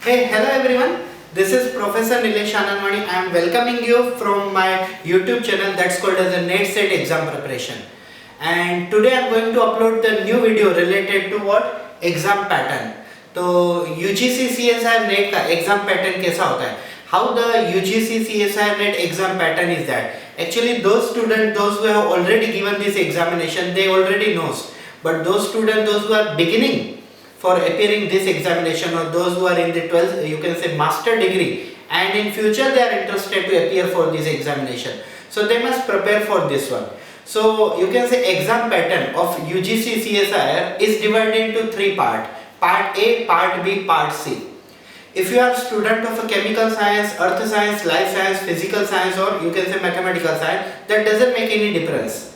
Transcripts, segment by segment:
Hey, hello everyone. This is Professor Nilesh Anandwani. I am welcoming you from my YouTube channel that's called as a NET Set exam preparation. And today I am going to upload the new video related to what? Exam pattern. तो UGC CSIR NET का exam pattern कैसा होता है? How the UGC CSIR NET exam pattern is that? Actually, those students, those who have already given this examination, they already knows. But those students, those who are beginning for appearing this examination, or those who are in the 12th, you can say master degree, and in future they are interested to appear for this examination, so they must prepare for this one. So you can say exam pattern of UGC CSIR is divided into three parts: part A, part B, part C. If you are student of a chemical science, earth science, life science, physical science, or you can say mathematical science, that doesn't make any difference.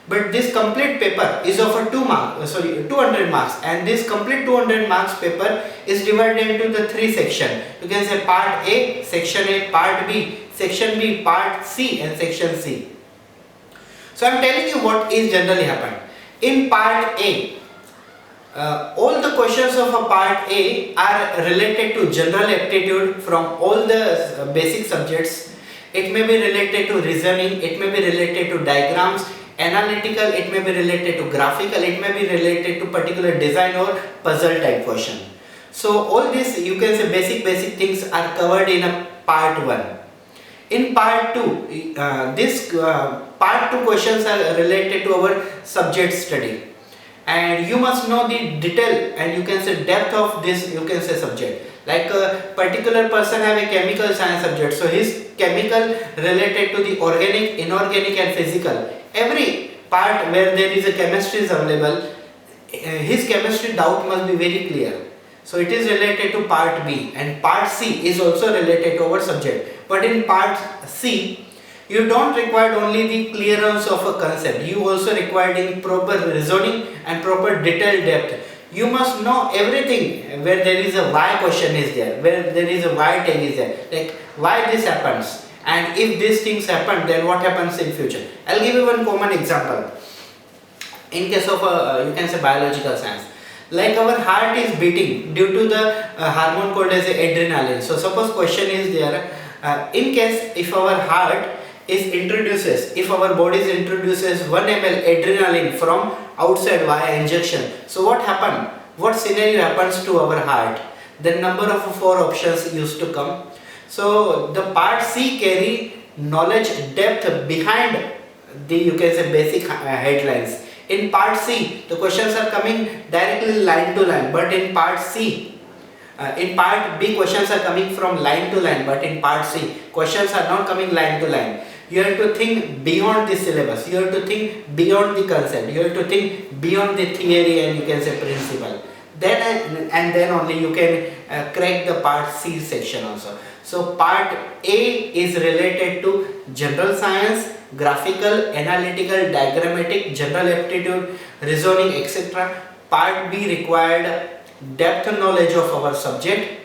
But this complete paper is of a 200 marks, and this complete 200 marks paper is divided into the three sections. You can say part A, section A, part B, section B, part C, and section C. So I am telling you what is generally happen. In part A, all the questions of a part A are related to general aptitude from all the basic subjects. It may be related to reasoning, it may be related to diagrams, analytical, it may be related to graphical, it may be related to particular design or puzzle type question. So all this, you can say, basic things are covered in a part 1. In part 2, part 2 questions are related to our subject study, and you must know the detail and you can say depth of this, you can say, subject. Like a particular person have a chemical science subject, so his chemical related to the organic, inorganic and physical. Every part where there is a chemistry is available, his chemistry doubt must be very clear. So it is related to part B, and part C is also related to our subject. But in part C, you don't require only the clearance of a concept, you also require in proper reasoning and proper detailed depth. You must know everything where there is a why question is there, where there is a why tag is there, like why this happens. And if these things happen, then what happens in future? I'll give you one common example. In case of you can say biological science, like our heart is beating due to the hormone called as adrenaline. So suppose question is there, in case if our heart if our body introduces 1 ml adrenaline from outside via injection, so what happen? What scenario happens to our heart? The number of 4 options used to come. So the part C carry knowledge depth behind the, you can say, basic headlines. In part C, the questions are coming directly line to line, but in part C, in part B, questions are coming from line to line, but in part C, questions are not coming line to line. You have to think beyond the syllabus, you have to think beyond the concept, you have to think beyond the theory and you can say principle. Then only you can crack the part C section also. So part A is related to general science, graphical, analytical, diagrammatic, general aptitude, reasoning, etc. Part B required depth knowledge of our subject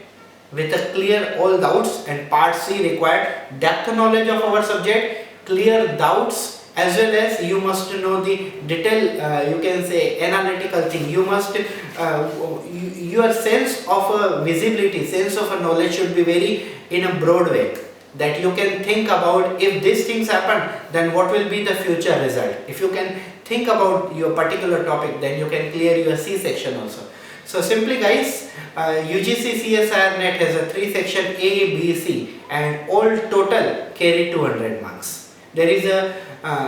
with a clear all doubts, and part C required depth knowledge of our subject, clear doubts, as well as you must know the detail, you can say analytical thing. You must your sense of visibility, sense of knowledge should be very in a broad way, that you can think about if these things happen, then what will be the future result. If you can think about your particular topic, then you can clear your C section also. So simply guys, UGC CSIR NET has a 3 section A, B, C, and all total carry 200 marks. There is a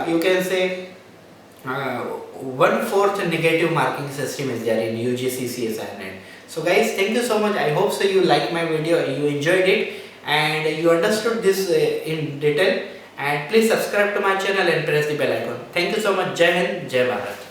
you can say 1/4 negative marking system is there in UGC CSIR NET. So guys, thank you so much. I hope so you like my video, you enjoyed it, and you understood this in detail. And please subscribe to my channel and press the bell icon. Thank you so much. Jai Hind, Jai Bharat.